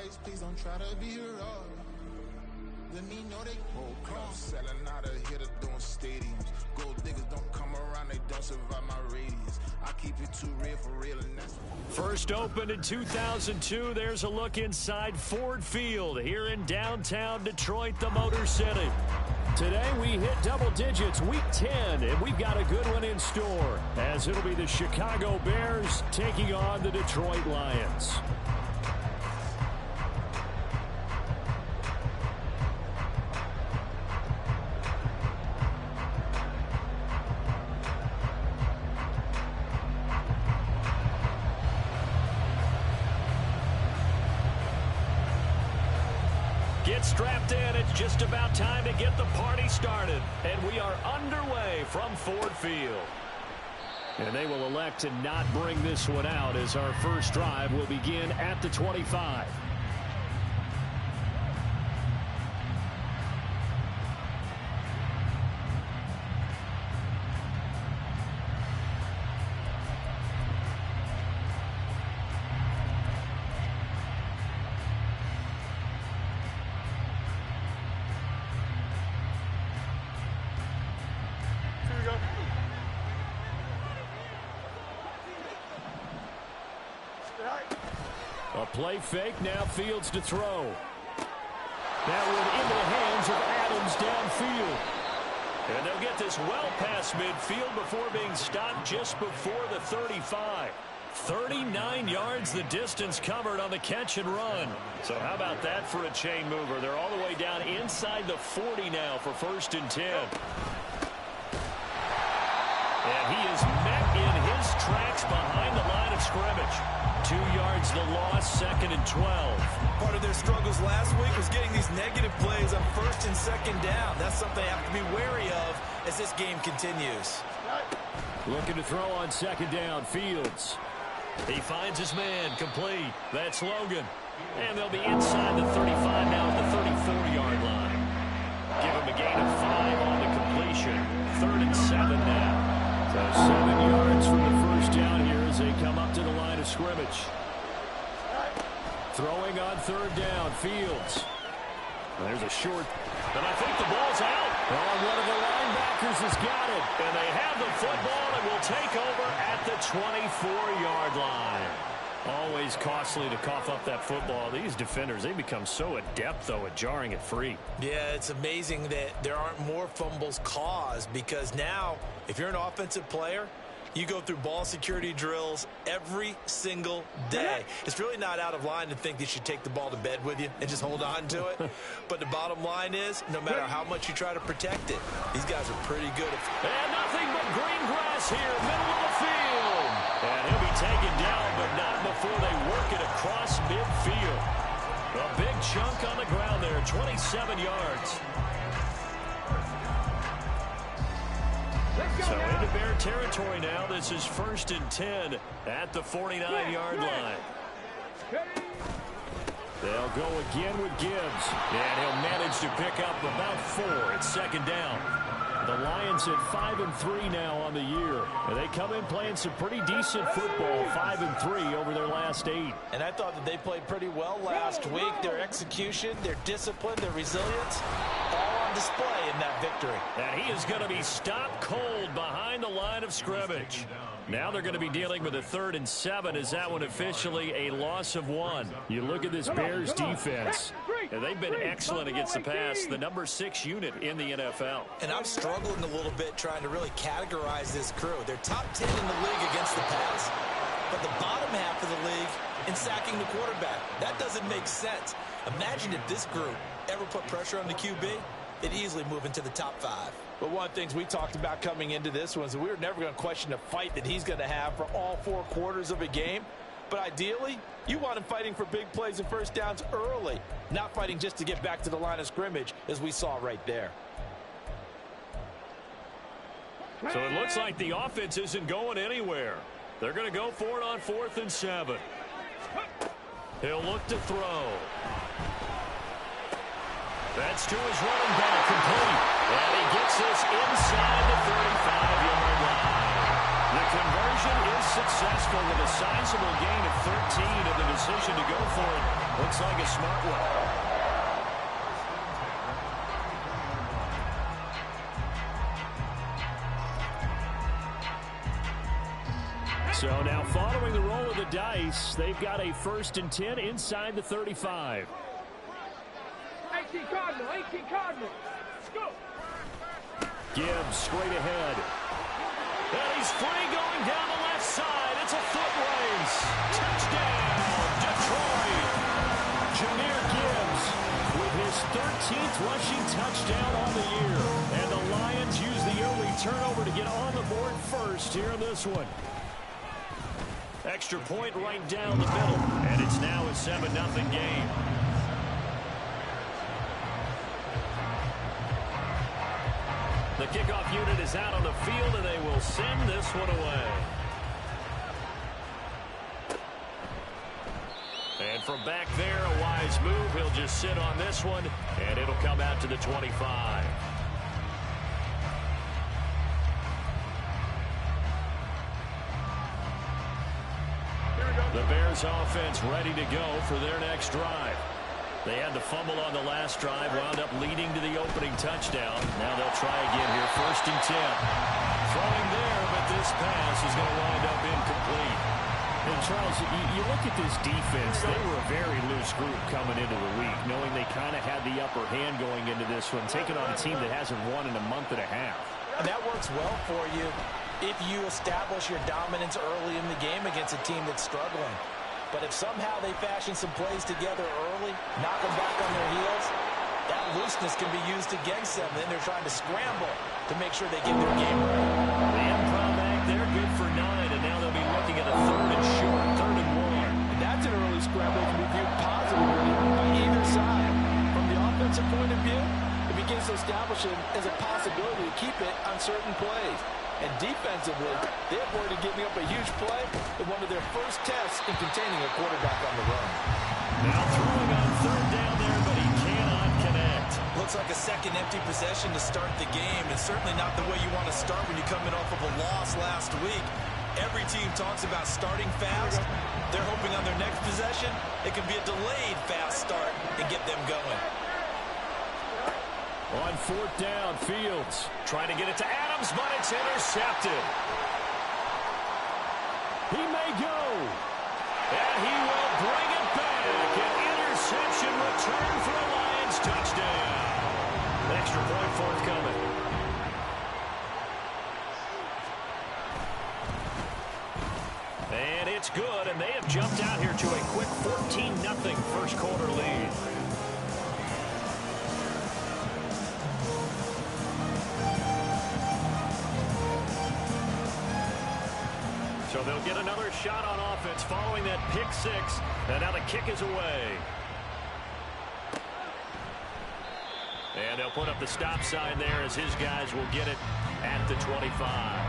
advice, please don't try to be rough. Let me know they whole club selling out of hitter doing stadiums. Gold diggers don't come around, they don't survive my radius. I keep it too real for real, and that's first opened in 2002. There's a look inside Ford Field here in downtown Detroit, the Motor City. Today we hit double digits, week 10, and we've got a good one in store, as it'll be the Chicago Bears taking on the Detroit Lions. Get strapped in. It's just about time to get the party started. And we are underway from Ford Field. And they will elect to not bring this one out, as our first drive will begin at the 25. A play fake, now Fields to throw. That one into the hands of Adams downfield. And they'll get this well past midfield before being stopped just before the 35. 39 yards the distance covered on the catch and run. So how about that for a chain mover? They're all the way down inside the 40 now for 1st and 10. And he is met in his tracks behind the line of scrimmage. 2 yards the loss, 2nd and 12. Part of their struggles last week was getting these negative plays on 1st and 2nd down. That's something they have to be wary of as this game continues. Looking to throw on 2nd down, Fields. He finds his man, complete. That's Logan. And they'll be inside the 35 now at the 34-yard line. Give him a gain of 5 on the completion. 3rd and 7 now. So 7 yards from the first down here as they come up to the line of scrimmage. Throwing on 3rd down, Fields. There's a short, and I think the ball's out. Oh, one of the linebackers has got it. And they have the football and will take over at the 24-yard line. Always costly to cough up that football. These defenders, they become so adept, though, at jarring it free. Yeah, it's amazing that there aren't more fumbles caused, because now, if you're an offensive player, you go through ball security drills every single day. It's really not out of line to think you should take the ball to bed with you and just hold on to it. But the bottom line is, no matter how much you try to protect it, these guys are pretty good at it. And nothing but green grass here, middle of the field. And he'll be taken down, but not before they work it across midfield. A big chunk on the ground there, 27 yards. So into Bear territory now. This is 1st and 10 at the 49-yard line. They'll go again with Gibbs. And he'll manage to pick up about 4 at 2nd down. The Lions at 5-3 now on the year. And they come in playing some pretty decent football, 5-3 over their last 8. And I thought that they played pretty well last week. Their execution, their discipline, their resilience, all on display in that victory. And he is going to be stopped cold behind the line of scrimmage. Now they're going to be dealing with a 3rd and 7. Is that one officially a loss of 1? You look at this Bears defense, and they've been excellent against the pass, the number 6 unit in the NFL. And I'm struggling a little bit trying to really categorize this crew. They're top 10 in the league against the pass, but the bottom half of the league in sacking the quarterback. That doesn't make sense. Imagine if this group ever put pressure on the QB, they'd easily move into the top 5. But one of the things we talked about coming into this one is that we were never going to question the fight that he's going to have for all 4 quarters of a game. But ideally, you want him fighting for big plays and first downs early, not fighting just to get back to the line of scrimmage, as we saw right there. So it looks like the offense isn't going anywhere. They're going to go for it on 4th and 7. He'll look to throw. That's to his running back, complete. And he gets this inside the 35-yard line. The conversion is successful with a sizable gain of 13 and the decision to go for it Looks like a smart one. So now following the roll of the dice, they've got a 1st and 10 inside the 35. 18 Cardinal, 18 Cardinal. Let's go. Gibbs straight ahead. And he's free going down the left side. It's a foot race. Touchdown, Detroit. Jahmyr Gibbs with his 13th rushing touchdown on the year. And the Lions use the early turnover to get on the board first here in this one. Extra point right down the middle. And it's now a 7-0 game. The kickoff unit is out on the field, and they will send this one away. And from back there, a wise move. He'll just sit on this one, and it'll come out to the 25. The Bears offense ready to go for their next drive. They had the fumble on the last drive, wound up leading to the opening touchdown. Now they'll try again here, 1st and 10. Throwing there, but this pass is going to wind up incomplete. And Charles, you look at this defense, they were a very loose group coming into the week, knowing they kind of had the upper hand going into this one, taking on a team that hasn't won in a month and a half. And that works well for you if you establish your dominance early in the game against a team that's struggling. But if somehow they fashion some plays together early, knock them back on their heels, that looseness can be used against them. Then they're trying to scramble to make sure they get their game right. The improv act, they're good for 9, and now they'll be looking at a 3rd and short, 3rd and 1. And that's an early scramble that can be viewed positively by either side. From the offensive point of view, it begins to establish it as a possibility to keep it on certain plays. And defensively, they avoided giving up a huge play in one of their first tests in containing a quarterback on the run. Now throwing on 3rd down there, but he cannot connect. Looks like a second empty possession to start the game, and certainly not the way you want to start when you come in off of a loss last week. Every team talks about starting fast. They're hoping on their next possession, it can be a delayed fast start and get them going. On 4th down, Fields trying to get it to Adams, but it's intercepted. He may go. And he will bring it back. An interception return for a Lions touchdown. Extra point forthcoming. And it's good, and they have jumped out here to a quick 14-0 first quarter lead. So they'll get another shot on offense following that pick 6. And now the kick is away. And they'll put up the stop sign there as his guys will get it at the 25.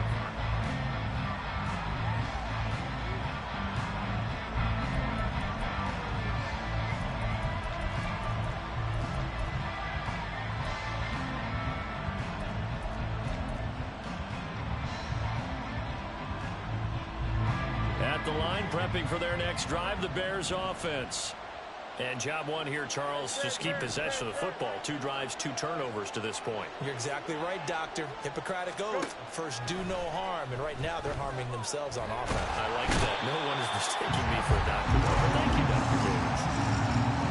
At the line, prepping for their next drive, the Bears offense. And job one here, Charles, just keep possession of the football. 2 drives, 2 turnovers to this point. You're exactly right, Doctor. Hippocratic oath. First, do no harm. And right now, they're harming themselves on offense. I like that. No one is mistaking me for a doctor. Thank you, Dr. Davis.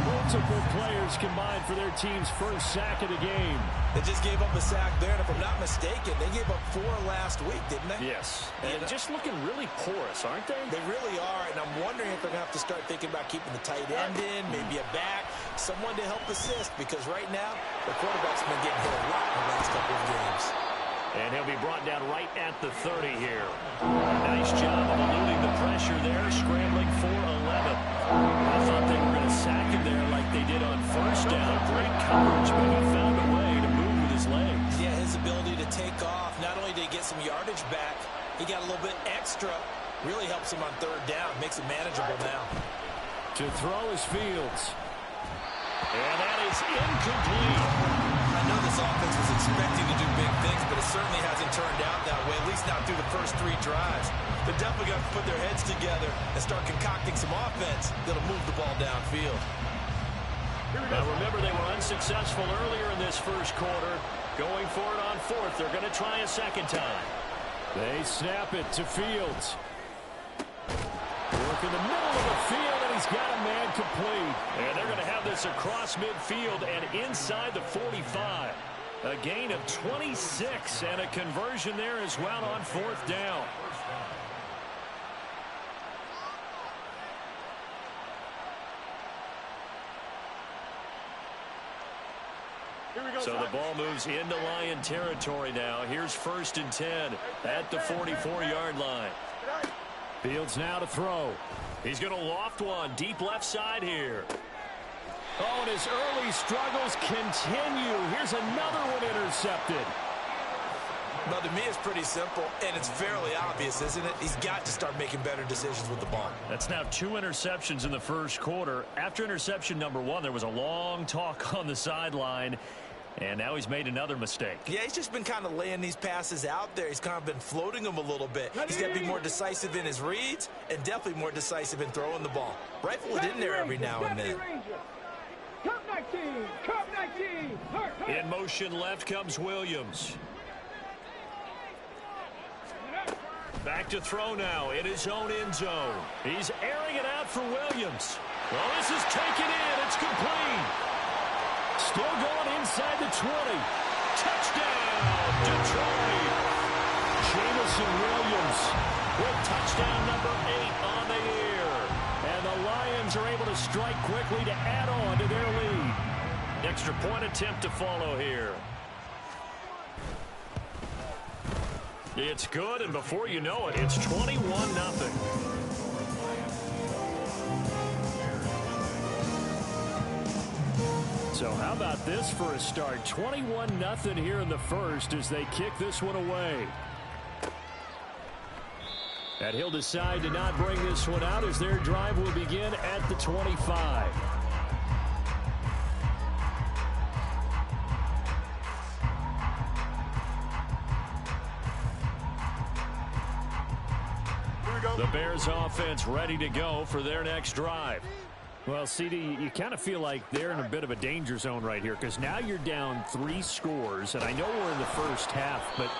Multiple players combined for their team's first sack of the game. They just gave up a sack there, and if I'm not mistaken, they gave up 4 last week, didn't they? Yes. And just looking really porous, aren't they? They really are, and I'm wondering if they're going to have to start thinking about keeping the tight end in, maybe a back, someone to help assist, because right now, the quarterback's been getting hit a lot in the last couple of games. And he'll be brought down right at the 30 here. Nice job of eluding the pressure there, scrambling for 11. I thought they were going to sack him there like they did on first down. Great coverage, but he found a way to move with his legs. Yeah, his ability to take off, not only did he get some yardage back, he got a little bit extra. Really helps him on 3rd down, makes it manageable now. To throw is Fields. And that is incomplete. I know the This offense was expecting to do big things, but it certainly hasn't turned out that way, at least not through the first 3 drives. They're definitely going to put their heads together and start concocting some offense that'll move the ball downfield. Now remember, they were unsuccessful earlier in this first quarter. Going for it on 4th. They're going to try a second time. They snap it to Fields. Work in the middle of the field, and he's got a man complete. And they're going to have this across midfield and inside the 45. A gain of 26 and a conversion there as well on 4th down. So the ball moves into Lion territory now. Here's 1st and 10 at the 44-yard line. Fields now to throw. He's going to loft one deep left side here. Oh, and his early struggles continue. Here's another one intercepted. Well, to me, it's pretty simple, and it's fairly obvious, isn't it? He's got to start making better decisions with the ball. That's now 2 interceptions in the first quarter. After interception number 1, there was a long talk on the sideline, and now he's made another mistake. Yeah, he's just been kind of laying these passes out there. He's kind of been floating them a little bit. He's got to be more decisive in his reads and definitely more decisive in throwing the ball. Rifle it in there every now and then. Cup 19! Cup 19! In motion left comes Williams. Back to throw now in his own end zone. He's airing it out for Williams. Well, this is taken in. It's complete. Still going inside the 20. Touchdown, Detroit. Jameson Williams with touchdown number 8 on the year. And the Lions are able to strike quickly to add on to their lead. Extra point attempt to follow here. It's good, and before you know it, it's 21-0. So how about this for a start? 21-0 here in the first as they kick this one away. And he'll decide to not bring this one out as their drive will begin at the 25. The Bears offense ready to go for their next drive. Well, CD, you kind of feel like they're in a bit of a danger zone right here because now you're down 3 scores, and I know we're in the first half, but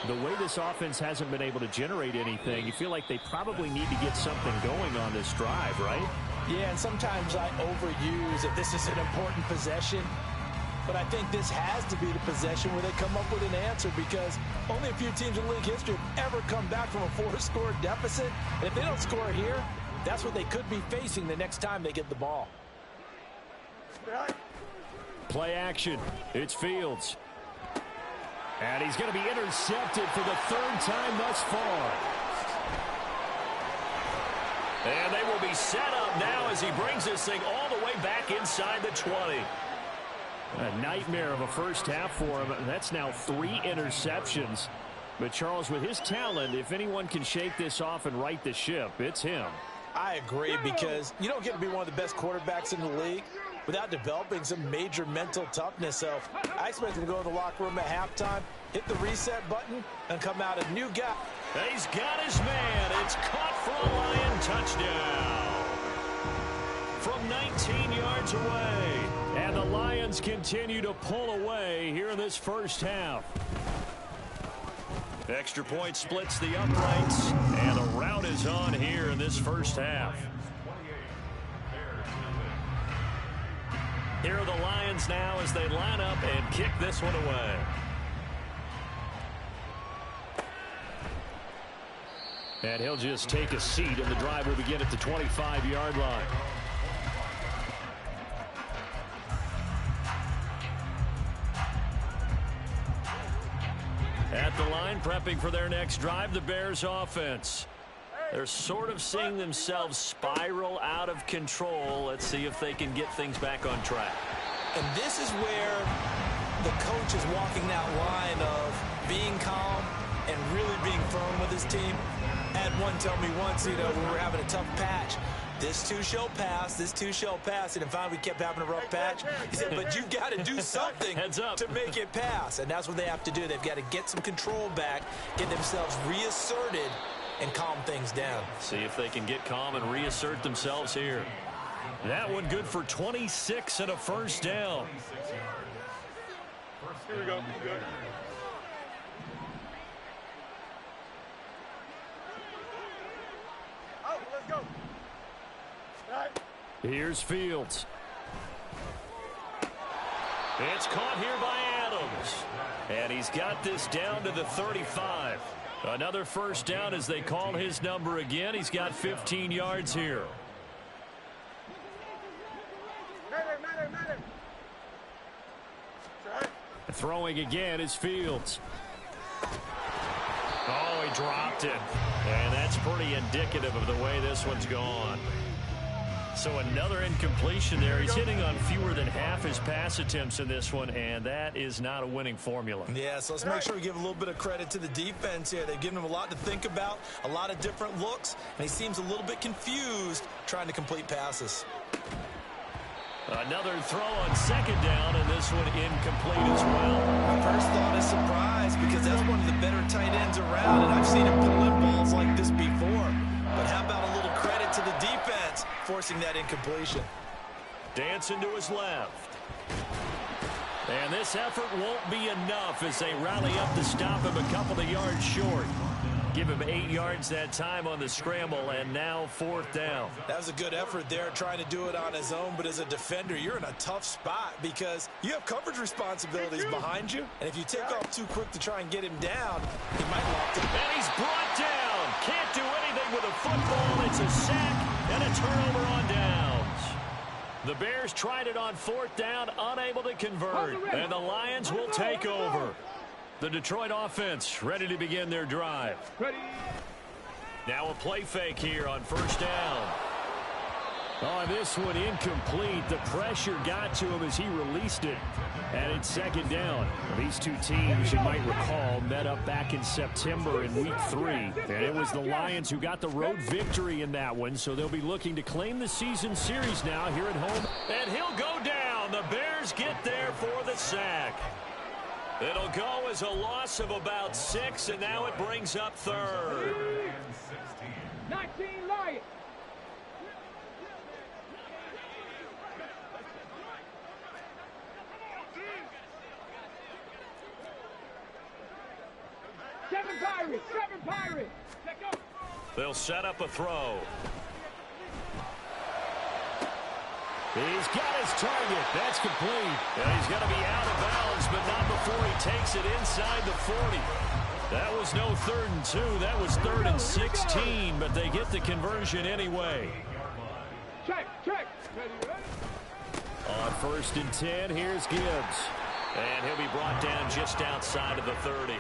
the way this offense hasn't been able to generate anything, you feel like they probably need to get something going on this drive, right? Yeah, and sometimes I overuse that this is an important possession. But I think this has to be the possession where they come up with an answer because only a few teams in league history have ever come back from a 4-score deficit. And if they don't score here, that's what they could be facing the next time they get the ball. Play action. It's Fields. And he's going to be intercepted for the 3rd time thus far. And they will be set up now as he brings this thing all the way back inside the 20. A nightmare of a first half for him. That's now 3 interceptions. But Charles, with his talent, if anyone can shake this off and right the ship, it's him. I agree because you don't get to be one of the best quarterbacks in the league without developing some major mental toughness. So I expect him to go in the locker room at halftime, hit the reset button, and come out a new guy. He's got his man. It's caught for a Lion touchdown from 19 yards away. And the Lions continue to pull away here in this first half. Extra point splits the uprights, and the rout is on here in this first half. Here are the Lions now as they line up and kick this one away. And he'll just take a seat, and the drive will begin at the 25-yard line. At the line, prepping for their next drive, the Bears offense. They're sort of seeing themselves spiral out of control. Let's see if they can get things back on track. And this is where the coach is walking that line of being calm and really being firm with his team. Had one tell me once, you know, when we were having a tough patch, this too shall pass, this too shall pass. And if we kept having a rough patch, he said, but you've got to do something to make it pass. And that's what they have to do. They've got to get some control back, get themselves reasserted, and calm things down. See if they can get calm and reassert themselves here. That one good for 26 and a first down. Here we go. Good. Oh, let's go. Here's Fields. It's caught here by Adams. And he's got this down to the 35. Another first down as they call his number again. He's got 15 yards here. Throwing again is Fields. Oh, he dropped it. And that's pretty indicative of the way this one's gone. So another incompletion there. He's hitting on fewer than half his pass attempts in this one, and that is not a winning formula. Yeah, so let's make sure we give a little bit of credit to the defense here. They've given him a lot to think about, a lot of different looks, and he seems a little bit confused trying to complete passes. Another throw on second down, and this one incomplete as well. My first thought is surprise, because that's one of the better tight ends around, and I've seen him pull in balls like this before. But how about a little credit to the defense forcing that incompletion? Dancing to his left. And this effort won't be enough as they rally up to stop him a couple of yards short. Give him 8 yards that time on the scramble, and now fourth down. That was a good effort there, trying to do it on his own, but as a defender, you're in a tough spot because you have coverage responsibilities behind you, and if you take off too quick to try and get him down, he might lock him. And he's brought down. Can't do anything with a football. It's a sack and a turnover on downs. The Bears tried it on fourth down, unable to convert, and the Lions will take over. The Detroit offense ready to begin their drive. Ready. Now a play fake here on first down. Oh, this one incomplete. The pressure got to him as he released it. And it's second down. These two teams, you might recall, met up back in September in Week 3. And it was the Lions who got the road victory in that one, so they'll be looking to claim the season series now here at home. And he'll go down. The Bears get there for the sack. It'll go as a loss of about 6, and now it brings up third. 19 Lions. Seven Pirates. Let go. They'll set up a throw. He's got his target. That's complete. And he's going to be out of bounds, but not before he takes it inside the 40. That was no 3rd and 2. That was 3rd and 16, but they get the conversion anyway. Check. Ready. On 1st and 10, here's Gibbs. And he'll be brought down just outside of the 30.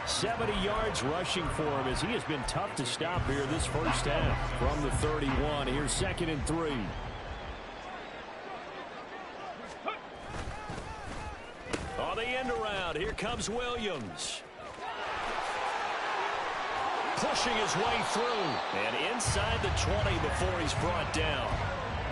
70 yards rushing for him as he has been tough to stop here this first half. From the 31, here's 2nd and 3. On the end around, here comes Williams. Pushing his way through. And inside the 20 before he's brought down.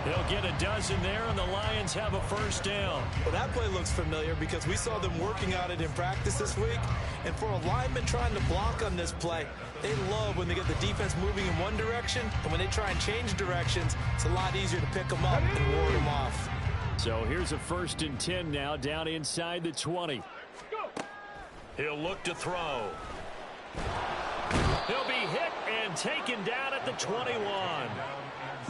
They'll get a dozen there, and the Lions have a first down. Well, that play looks familiar because we saw them working on it in practice this week. And for a lineman trying to block on this play, they love when they get the defense moving in one direction. And when they try and change directions, it's a lot easier to pick them up and ward them off. So here's a 1st and 10 now down inside the 20. He'll look to throw. He'll be hit and taken down at the 21.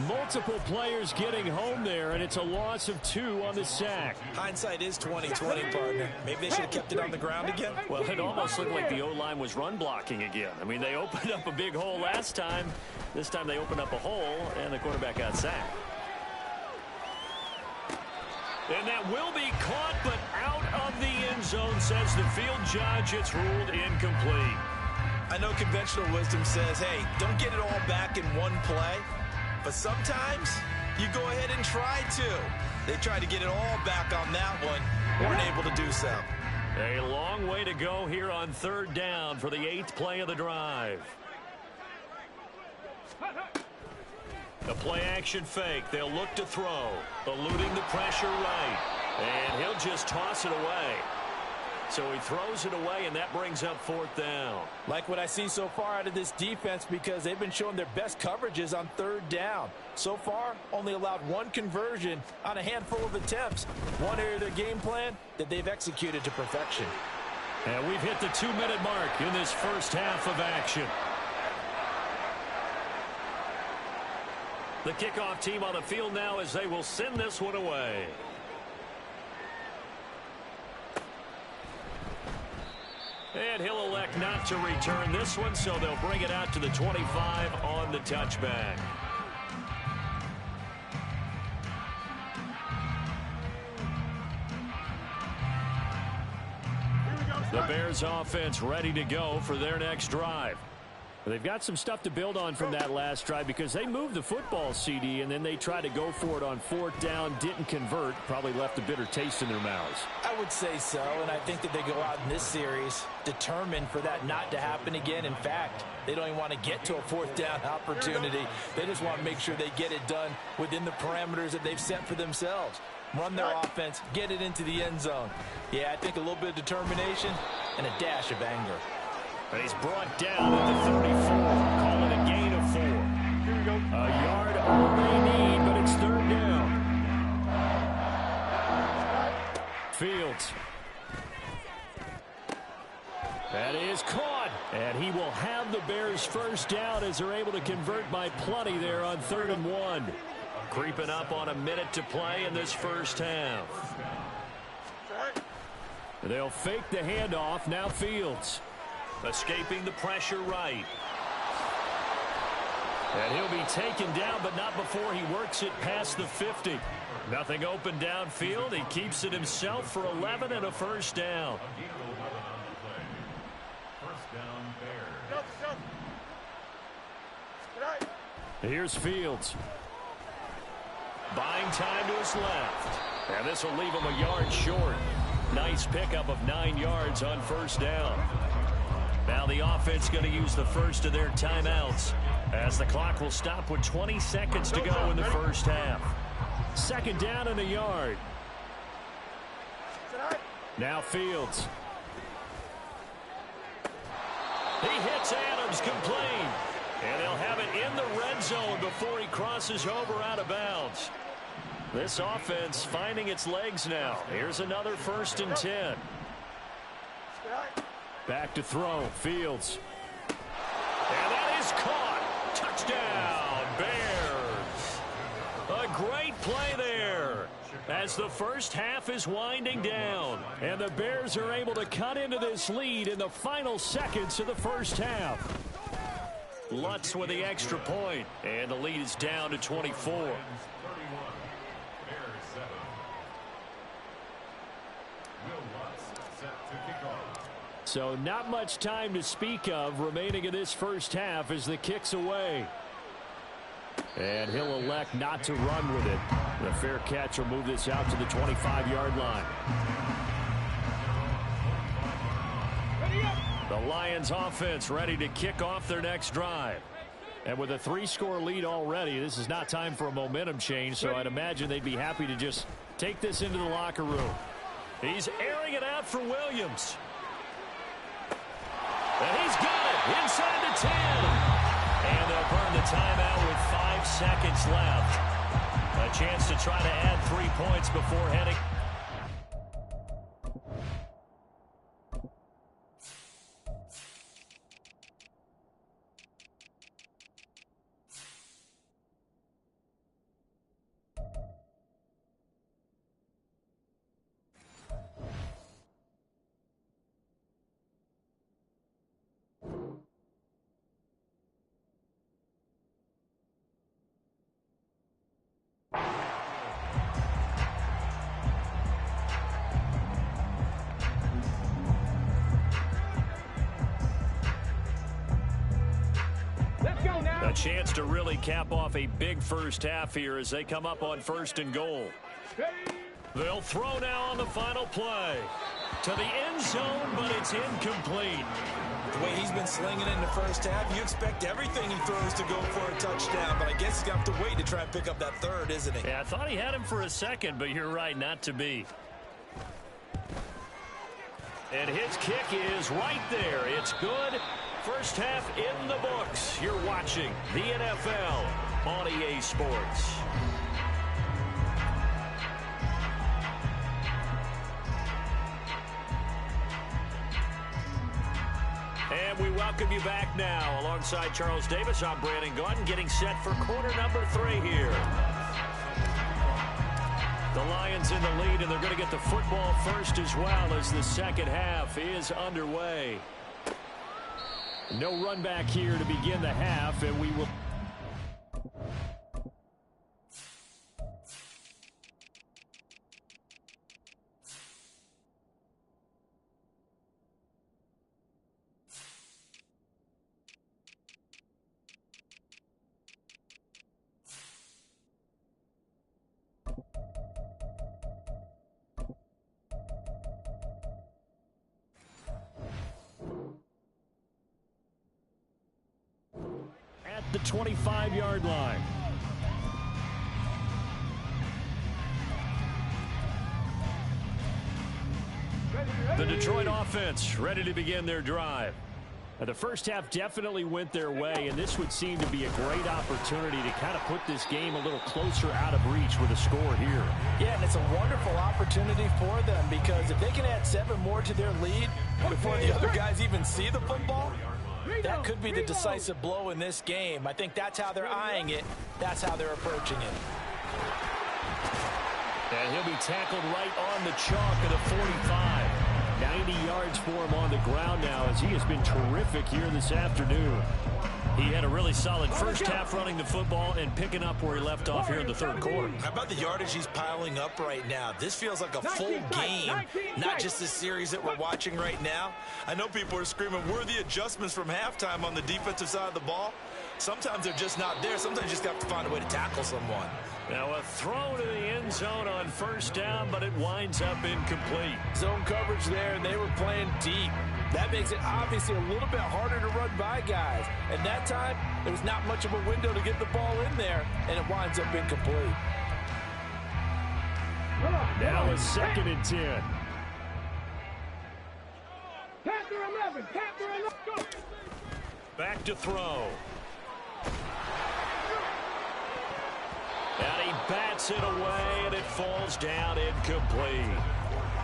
Multiple players getting home there, and it's a loss of 2 on the sack. Hindsight is 20/20, partner. Maybe they should have kept it on the ground again. Well, it almost looked like the O-line was run blocking again. I mean, they opened up a big hole last time. This time they opened up a hole, and the quarterback got sacked. And that will be caught, but out of the end zone, says the field judge. It's ruled incomplete. I know conventional wisdom says, hey, don't get it all back in one play. But sometimes you go ahead and try to. They tried to get it all back on that one. Weren't able to do so. A long way to go here on 3rd down for the 8th play of the drive. The play-action fake. They'll look to throw. Eluding the pressure right. And he'll just toss it away. So he throws it away, and that brings up 4th down. Like what I see so far out of this defense, because they've been showing their best coverages on 3rd down. So far, only allowed 1 conversion on a handful of attempts. One area of their game plan that they've executed to perfection. And we've hit the 2-minute mark in this first half of action. The kickoff team on the field now as they will send this one away. And he'll elect not to return this one, so they'll bring it out to the 25 on the touchback. The Bears offense ready to go for their next drive. They've got some stuff to build on from that last drive because they moved the football, CD, and then they tried to go for it on 4th down, didn't convert, probably left a bitter taste in their mouths. I would say so, and I think that they go out in this series determined for that not to happen again. In fact, they don't even want to get to a 4th down opportunity. They just want to make sure they get it done within the parameters that they've set for themselves. Run their offense, get it into the end zone. Yeah, I think a little bit of determination and a dash of anger. And he's brought down at the 34. Call it a gain of 4. Here we go. A yard all they need, but it's 3rd down. Fields. That is caught. And he will have the Bears' first down as they're able to convert by plenty there on 3rd and 1. Creeping up on a minute to play in this first half. They'll fake the handoff. Now Fields. Escaping the pressure right. And he'll be taken down, but not before he works it past the 50. Nothing open downfield. He keeps it himself for 11 and a first down. Here's Fields. Buying time to his left. And this will leave him a yard short. Nice pickup of 9 yards on first down. Now the offense going to use the first of their timeouts as the clock will stop with 20 seconds to go in the first half. 2nd down and a yard. Now Fields. He hits Adams complete. And they'll have it in the red zone before he crosses over out of bounds. This offense finding its legs now. Here's another 1st and 10. Back to throw. Fields. And that is caught. Touchdown, Bears. A great play there as the first half is winding down. And the Bears are able to cut into this lead in the final seconds of the first half. Lutz with the extra point. And the lead is down to 24. So not much time to speak of remaining in this first half as the kick's away. And he'll elect not to run with it. The fair catch will move this out to the 25-yard line. The Lions offense ready to kick off their next drive. And with a 3-score lead already, this is not time for a momentum change, so I'd imagine they'd be happy to just take this into the locker room. He's airing it out for Williams. And he's got it inside the 10. And they'll burn the timeout with 5 seconds left. A chance to try to add 3 points before heading. A chance to really cap off a big first half here as they come up on 1st and goal. They'll throw now on the final play. To the end zone, but it's incomplete. The way he's been slinging in the first half, you expect everything he throws to go for a touchdown, but I guess he's going to have to wait to try and pick up that third, isn't he? Yeah, I thought he had him for a second, but you're right, not to be. And his kick is right there. It's good. First half in the books. You're watching the NFL on EA Sports. And we welcome you back now. Alongside Charles Davis, I'm Brandon Gaudin, getting set for quarter number 3 here. The Lions in the lead, and they're going to get the football first as well as the second half is underway. No run back here to begin the half, and we will... the 25-yard line. The Detroit offense ready to begin their drive. Now, the first half definitely went their way, and this would seem to be a great opportunity to kind of put this game a little closer out of reach with a score here. Yeah, and it's a wonderful opportunity for them because if they can add 7 more to their lead before the other guys even see the football, that could be the decisive blow in this game. I think that's how they're eyeing it. That's how they're approaching it. And he'll be tackled right on the chalk at a 45. 90 yards for him on the ground now as he has been terrific here this afternoon. He had a really solid first half running the football and picking up where he left off here in the third quarter. How about the yardage he's piling up right now? This feels like a full game, not just the series that we're watching right now. I know people are screaming, where are the adjustments from halftime on the defensive side of the ball? Sometimes they're just not there. Sometimes you just have to find a way to tackle someone. Now a throw to the end zone on first down, but it winds up incomplete. Zone coverage there, and they were playing deep. That makes it obviously a little bit harder to run by guys. And that time, there was not much of a window to get the ball in there, and it winds up incomplete. Now a 2nd and 10. Panther 11, Panther 11, go! Back to throw. And he bats it away, and it falls down incomplete.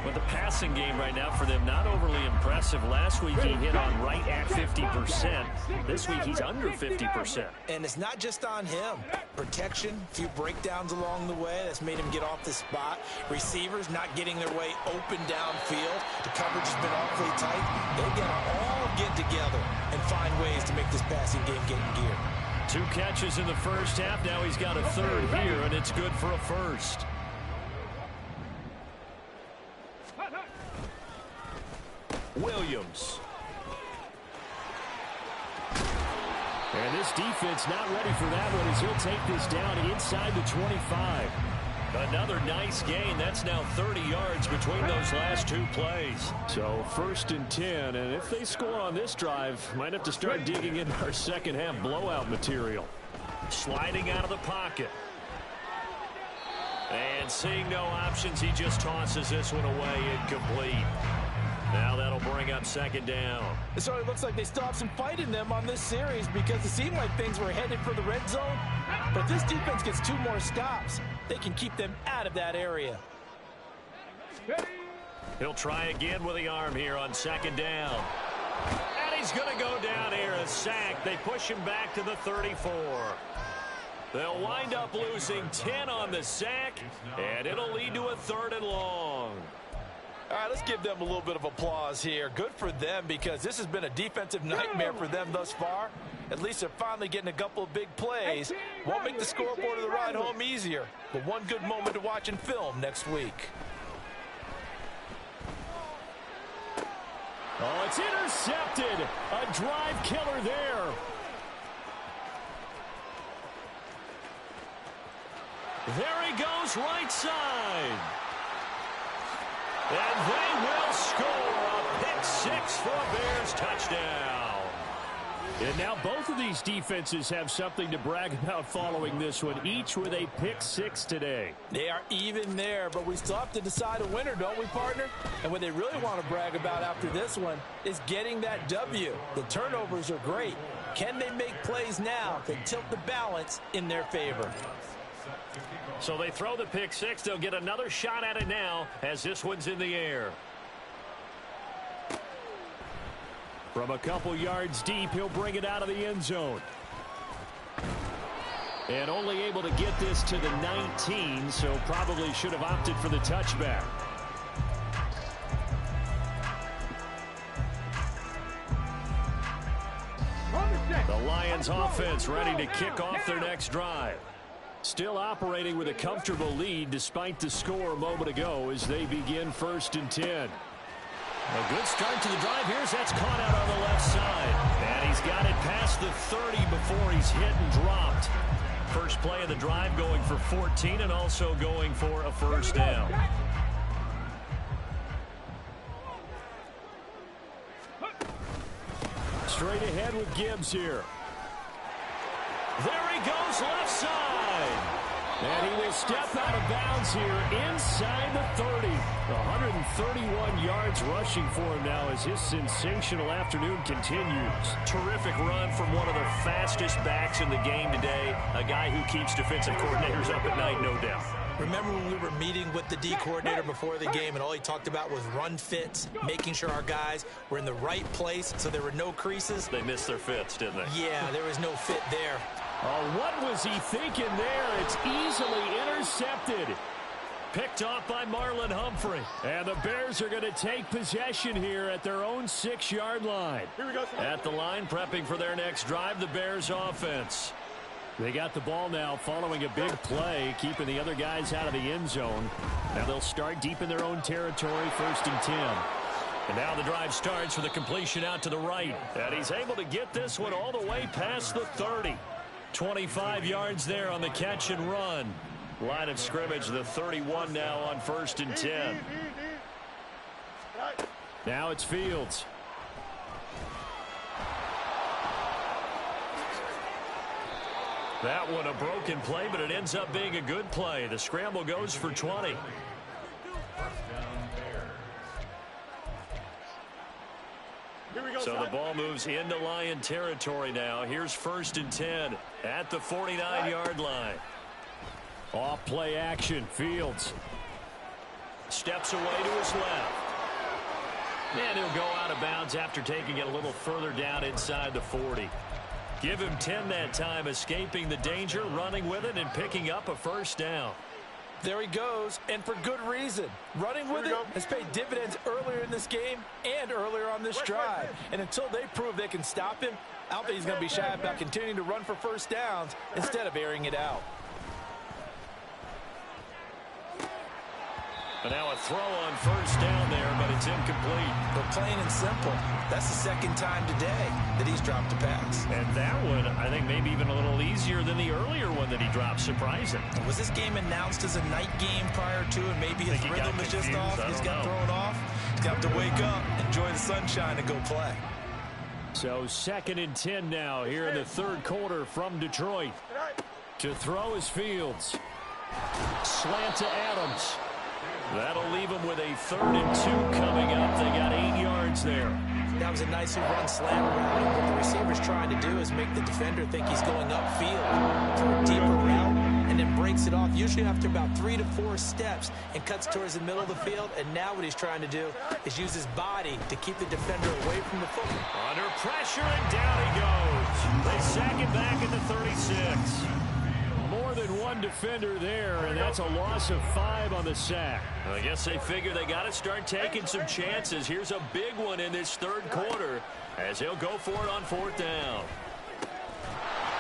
But the passing game right now for them, not overly impressive. Last week he hit on right at 50%. This week he's under 50%. And it's not just on him. Protection, a few breakdowns along the way. That's made him get off the spot. Receivers not getting their way open downfield. The coverage has been awfully tight. They've got to all get together and find ways to make this passing game get in gear. 2 catches in the first half. Now he's got a third here, and it's good for a first. Williams. And this defense not ready for that one as he'll take this down inside the 25. Another nice gain. That's now 30 yards between those last 2 plays. So 1st and 10, and if they score on this drive, might have to start digging into our second half blowout material. Sliding out of the pocket. And seeing no options, he just tosses this one away incomplete. Now that'll bring up 2nd down. So it looks like they still have some fight in them on this series because it seemed like things were headed for the red zone. But if this defense gets 2 more stops, they can keep them out of that area. He'll try again with the arm here on 2nd down. And he's going to go down here, a sack. They push him back to the 34. They'll wind up losing 10 on the sack, and it'll lead to a 3rd and long. All right, let's give them a little bit of applause here. Good for them because this has been a defensive nightmare for them thus far. At least they're finally getting a couple of big plays. Won't make the scoreboard of the ride home easier, but one good moment to watch in film next week. Oh, it's intercepted. A drive killer there. There he goes, right side. And they will score a pick six for a Bears touchdown. And now both of these defenses have something to brag about following this one, each with a pick six today. They are even there, but we still have to decide a winner, don't we, partner? And what they really want to brag about after this one is getting that W. The turnovers are great. Can they make plays now that tilt the balance in their favor? So they throw the pick six. They'll get another shot at it now as this one's in the air. From a couple yards deep, he'll bring it out of the end zone. And only able to get this to the 19, so probably should have opted for the touchback. The Lions offense ready to kick off their next drive. Still operating with a comfortable lead despite the score a moment ago as they begin 1st and 10. A good start to the drive. That's caught out on the left side. And he's got it past the 30 before he's hit and dropped. First play of the drive going for 14 and also going for a first down. Straight ahead with Gibbs here. There he goes left side. And he will step out of bounds here inside the 30. 131 yards rushing for him now as his sensational afternoon continues. Terrific run from one of the fastest backs in the game today. A guy who keeps defensive coordinators up at night, no doubt. Remember when we were meeting with the D coordinator before the game and all he talked about was run fits, making sure our guys were in the right place so there were no creases? They missed their fits, didn't they? Yeah, there was no fit there. Oh, what was he thinking there? It's easily intercepted. Picked off by Marlon Humphrey. And the Bears are going to take possession here at their own 6-yard line. Here we go. At the line, prepping for their next drive, the Bears offense. They got the ball now following a big play, keeping the other guys out of the end zone. Now they'll start deep in their own territory, 1st and 10. And now the drive starts with a completion out to the right. And he's able to get this one all the way past the 30. 25 yards there on the catch and run. Line of scrimmage, the 31 now on 1st and 10. Now it's Fields. That one a broken play, but it ends up being a good play. The scramble goes for 20. So the ball moves into Lion territory now. Here's 1st and 10 at the 49-yard line. Off play action. Fields steps away to his left. And he'll go out of bounds after taking it a little further down inside the 40. Give him 10 that time, escaping the danger, running with it, and picking up a first down. There he goes, and for good reason. Running with it has paid dividends earlier in this game and earlier on this drive. And until they prove they can stop him, I don't think he's going to be shy about continuing to run for first downs instead of airing it out. And now a throw on first down there, but it's incomplete. But plain and simple, that's the second time today that he's dropped a pass. And that one, I think, maybe even a little easier than the earlier one that he dropped. Surprising. Was this game announced as a night game prior to, and maybe his rhythm is just off? He's got thrown off. He's got to wake up, enjoy the sunshine, and go play. So 2nd and 10 now here in the 3rd quarter from Detroit. To throw is Fields. Slant to Adams. That'll leave them with a 3rd and 2 coming up. They got 8 yards there. That was a nicely run slant route. And what the receiver's trying to do is make the defender think he's going upfield for a deeper route and then breaks it off, usually after about 3 to 4 steps, and cuts towards the middle of the field. And now what he's trying to do is use his body to keep the defender away from the football. Under pressure, and down he goes. They sack it back at the 36. More than one defender there, and that's a loss of 5 on the sack. I guess they figure they got to start taking some chances. Here's a big one in this 3rd quarter as he'll go for it on 4th down.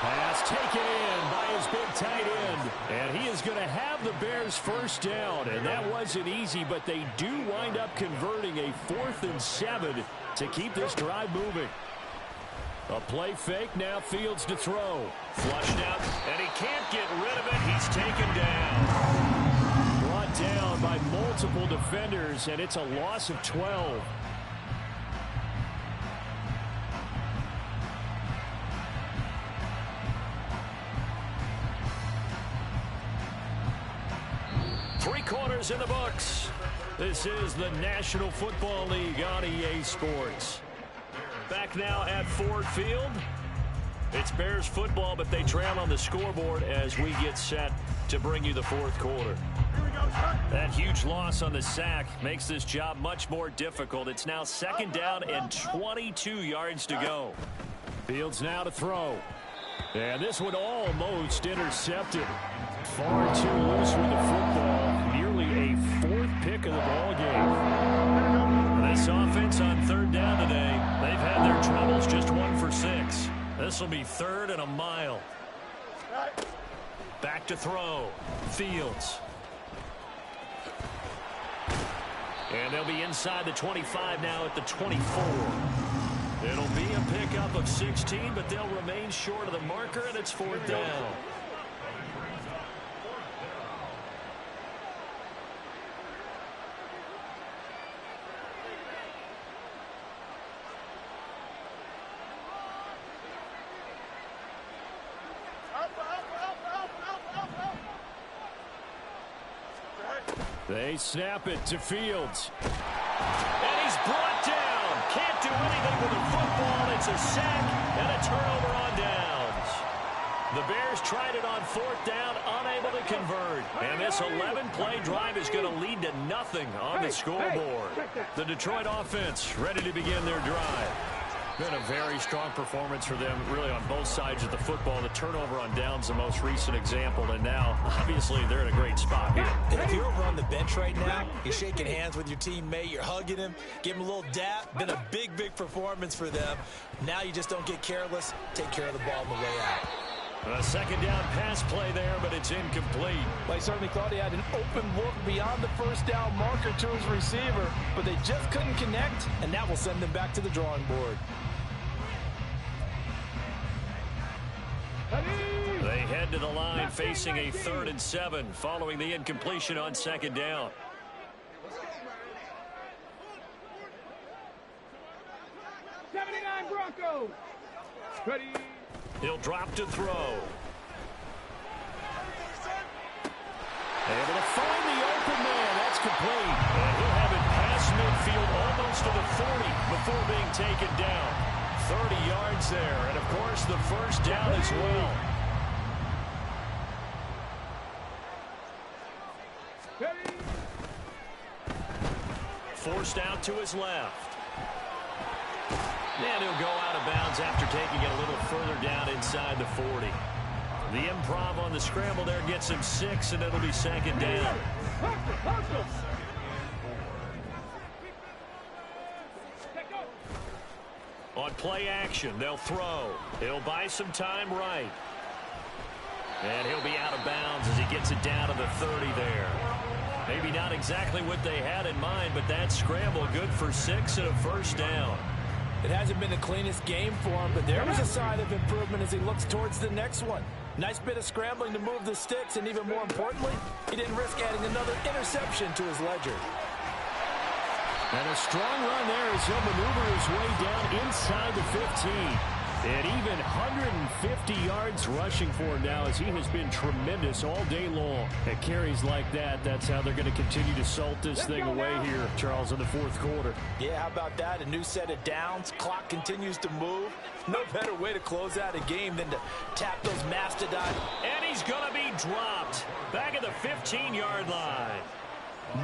Pass taken in by his big tight end, and he is going to have the Bears first down, and that wasn't easy, but they do wind up converting a 4th and 7 to keep this drive moving. A play fake, now Fields to throw. Flushed out, and he can't get rid of it. He's taken down. Brought down by multiple defenders, and it's a loss of 12. quarter's in the books. This is the National Football League on EA Sports. Back now at Ford Field. It's Bears football, but they trail on the scoreboard as we get set to bring you the fourth quarter. That huge loss on the sack makes this job much more difficult. It's now 2nd down and 22 yards to go. Fields now to throw. And this one almost intercepted. Far too loose with the football. Nearly a 4th pick of the ball game. This offense on 3rd down today, they've had their troubles, just 1 for 6. This will be 3rd and a mile. Back to throw. Fields. And they'll be inside the 25 now at the 24. It'll be a pickup of 16, but they'll remain short of the marker, and it's 4th down. They snap it to Fields. And he's brought down. Can't do anything with the football. It's a sack and a turnover on downs. The Bears tried it on 4th down, unable to convert. And this 11-play drive is going to lead to nothing on the scoreboard. The Detroit offense ready to begin their drive. Been a very strong performance for them, really, on both sides of the football. The turnover on downs, the most recent example, and now, obviously, they're in a great spot here. And if you're over on the bench right now, you're shaking hands with your teammate, you're hugging him, give him a little dap. Been a big, big performance for them. Now you just don't get careless. Take care of the ball on the way out. A 2nd down pass play there, but it's incomplete. Well, he certainly thought he had an open look beyond the 1st down marker to his receiver, but they just couldn't connect, and that will send them back to the drawing board. They head to the line facing a 3rd and 7 following the incompletion on 2nd down. Broncos. Ready. He'll drop to throw. Able to find the open man. That's complete. And he'll have it past midfield almost to the 40 before being taken down. 30 yards there, and of course the 1st down as well. Forced out to his left. And he'll go out of bounds after taking it a little further down inside the 40. The improv on the scramble there gets him 6, and it'll be 2nd down. On play action, they'll throw. He'll buy some time right. And he'll be out of bounds as he gets it down to the 30 there. Maybe not exactly what they had in mind, but that scramble good for 6 and a 1st down. It hasn't been the cleanest game for him, but there was a sign of improvement as he looks towards the next one. Nice bit of scrambling to move the sticks, and even more importantly, he didn't risk adding another interception to his ledger. And a strong run there as he'll maneuver his way down inside the 15. And even 150 yards rushing for him now as he has been tremendous all day long. At carries like that, that's how they're going to continue to salt this thing away here, Charles, in the 4th quarter. Yeah, how about that? A new set of downs. Clock continues to move. No better way to close out a game than to tap those mastodon. And he's going to be dropped back at the 15-yard line.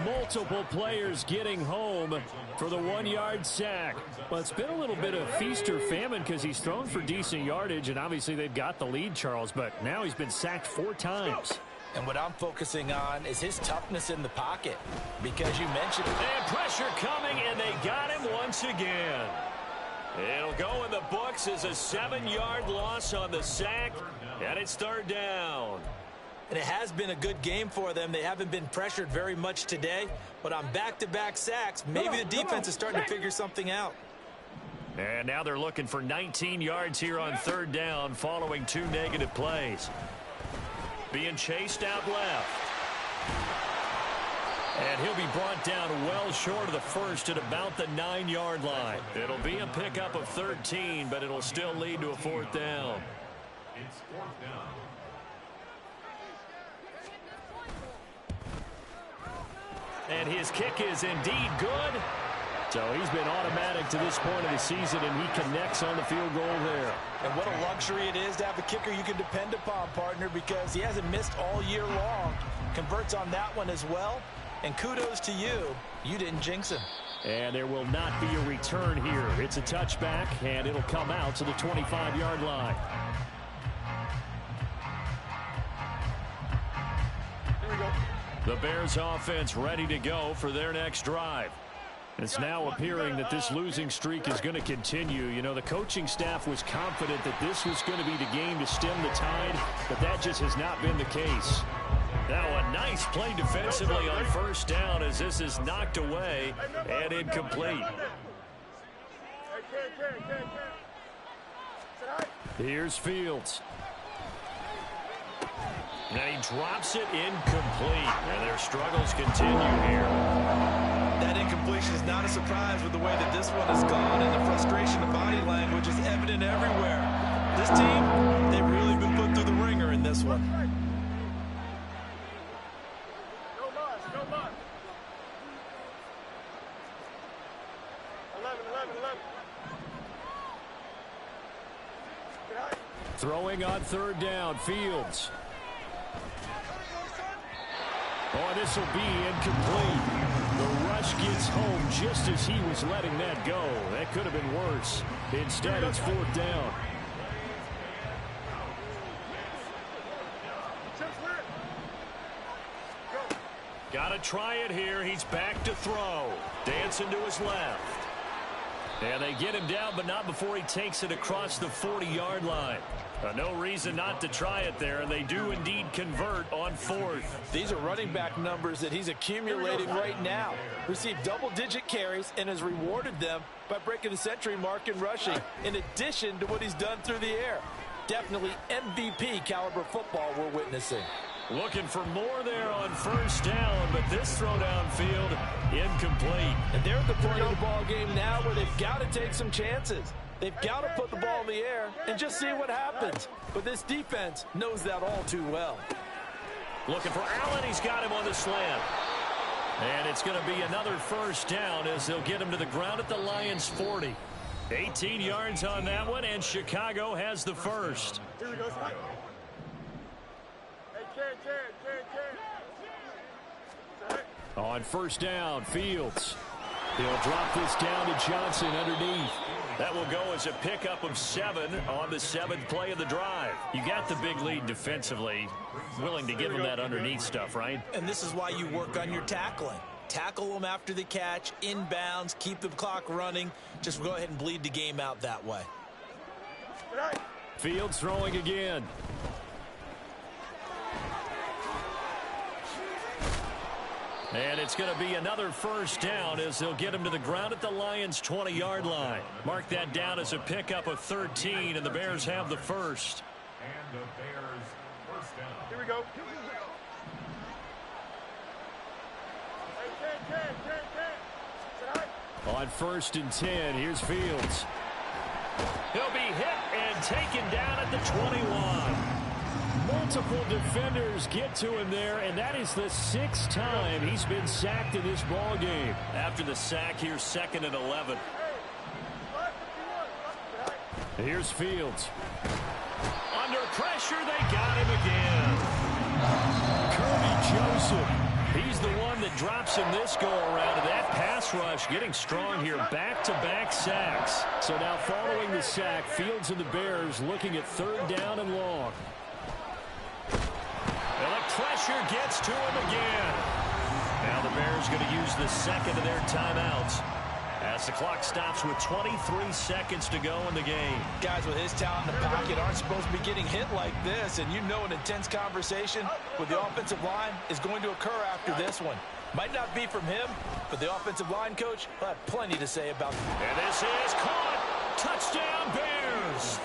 Multiple players getting home for the 1-yard sack. Well, it's been a little bit of feast or famine because he's thrown for decent yardage, and obviously they've got the lead, Charles, but now he's been sacked 4 times. And what I'm focusing on is his toughness in the pocket, because you mentioned it. And pressure coming, and they got him once again. It'll go in the books as a 7-yard loss on the sack, and it's 3rd down. And it has been a good game for them. They haven't been pressured very much today, but on back-to-back sacks, maybe the defense is starting to figure something out. And now they're looking for 19 yards here on 3rd down following 2 negative plays. Being chased out left. And he'll be brought down well short of the 1st at about the 9-yard line. It'll be a pickup of 13, but it'll still lead to a 4th down. It's 4th down. And his kick is indeed good. So he's been automatic to this point of the season, and he connects on the field goal there. And what a luxury it is to have a kicker you can depend upon, partner, because he hasn't missed all year long. Converts on that one as well. And kudos to you. You didn't jinx him. And there will not be a return here. It's a touchback, and it'll come out to the 25-yard line. Here we go. The Bears offense ready to go for their next drive. It's now appearing that this losing streak is going to continue. You know, the coaching staff was confident that this was going to be the game to stem the tide, but that just has not been the case. Now a nice play defensively on first down as this is knocked away and incomplete. Here's Fields. And he drops it incomplete. And their struggles continue here. That incompletion is not a surprise with the way that this one has gone, and the frustration of body language is evident everywhere. This team, they've really been put through the ringer in this one. No loss, no loss. 11. Throwing on third down, Fields. Oh, this will be incomplete. The rush gets home just as he was letting that go. That could have been worse. Instead, it's fourth down. Got to try it here. He's back to throw. Dancing to his left. And they get him down, but not before he takes it across the 40-yard line. No reason not to try it there, and they do indeed convert on fourth. These are running back numbers that he's accumulating right now. Received double-digit carries and has rewarded them by breaking the century mark in rushing, in addition to what he's done through the air. Definitely MVP caliber football we're witnessing. Looking for more there on first down, but this throw downfield incomplete. And they're at the point of the ball game now where they've got to take some chances. They've got to put the ball in the air and just see what happens. But this defense knows that all too well. Looking for Allen. He's got him on the slant. And it's going to be another first down as they'll get him to the ground at the Lions' 40. 18 yards on that one, and Chicago has the first. Here we go. On first down, Fields. He'll drop this down to Johnson underneath. That will go as a pickup of 7 on the 7th play of the drive. You got the big lead defensively. Willing to give him that underneath stuff, right? And this is why you work on your tackling. Tackle them after the catch, inbounds, keep the clock running. Just go ahead and bleed the game out that way. Fields throwing again. And it's going to be another first down as they'll get him to the ground at the Lions' 20-yard line. Mark that down as a pickup of 13, and the Bears have the first. And the Bears first down. Here we go. On first and 10, here's Fields. He'll be hit and taken down at the 21. Multiple defenders get to him there, and that is the 6th time he's been sacked in this ball game. After the sack, here's 2nd and 11. Here's Fields. Under pressure, they got him again. Kirby Joseph. He's the one that drops him this go-around, and that pass rush getting strong here. Back-to-back sacks. So now following the sack, Fields and the Bears looking at third down and long. And the pressure gets to him again. Now the Bears going to use the second of their timeouts as the clock stops with 23 seconds to go in the game. Guys with his talent in the pocket aren't supposed to be getting hit like this, and you know an intense conversation with the offensive line is going to occur after this one. Might not be from him, but the offensive line coach will have plenty to say about it. And this is caught. Touchdown, Bears.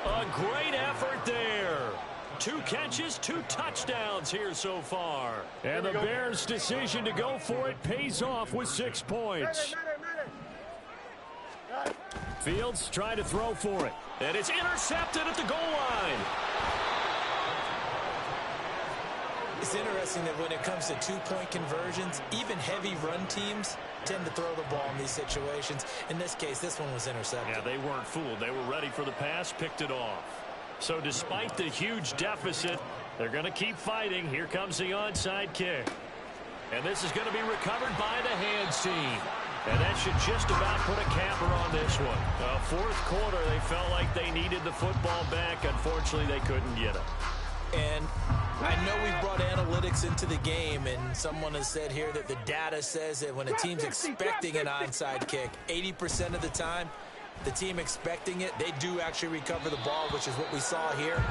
A great effort there. 2 catches, 2 touchdowns here so far. And the Bears' decision to go for it pays off with 6 points. Fields trying to throw for it. And it's intercepted at the goal line. It's interesting that when it comes to two-point conversions, even heavy run teams tend to throw the ball in these situations. In this case, this one was intercepted. Yeah, they weren't fooled. They were ready for the pass, picked it off. So despite the huge deficit, they're going to keep fighting. Here comes the onside kick. And this is going to be recovered by the hands team. And that should just about put a capper on this one. Fourth quarter, they felt like they needed the football back. Unfortunately, they couldn't get it. And I know we've brought analytics into the game, and someone has said here that the data says that when a team's expecting an onside kick, 80% of the time, the team expecting it, they do actually recover the ball, which is what we saw here.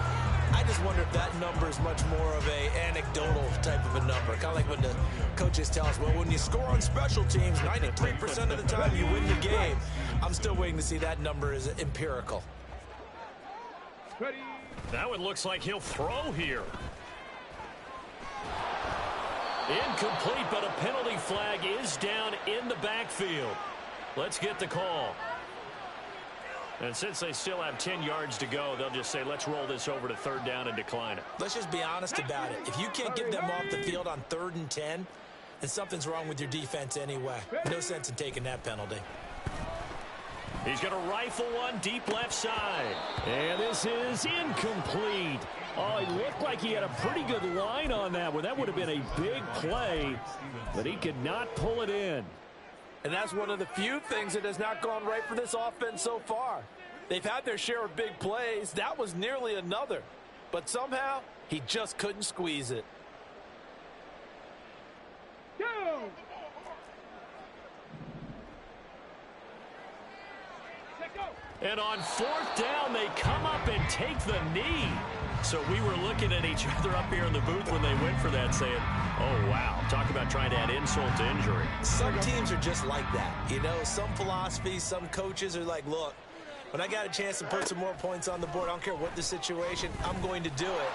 I just wonder if that number is much more of a anecdotal type of a number. Kind of like when the coaches tell us, well, when you score on special teams, 93% of the time you win the game. I'm still waiting to see that number is empirical. Ready. That one looks like he'll throw here. Incomplete, but a penalty flag is down in the backfield. Let's get the call. And since they still have 10 yards to go, they'll just say, let's roll this over to third down and decline it. Let's just be honest about it. If you can't get them off the field on 3rd and 10, then something's wrong with your defense anyway. No sense in taking that penalty. He's going to rifle one deep left side. And this is incomplete. Oh, it looked like he had a pretty good line on that one. That would have been a big play, but he could not pull it in. And that's one of the few things that has not gone right for this offense so far. They've had their share of big plays. That was nearly another. But somehow, he just couldn't squeeze it. Go. Let go. And on 4th down, they come up and take the knee. So we were looking at each other up here in the booth when they went for that, saying, oh, wow, talk about trying to add insult to injury. Some teams are just like that. You know, some philosophies, some coaches are like, look, when I got a chance to put some more points on the board, I don't care what the situation, I'm going to do it.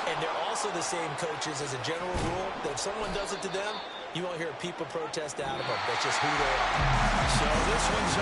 And they're also the same coaches as a general rule that if someone does it to them, you won't hear people protest out of them. That's just who they are. So this one's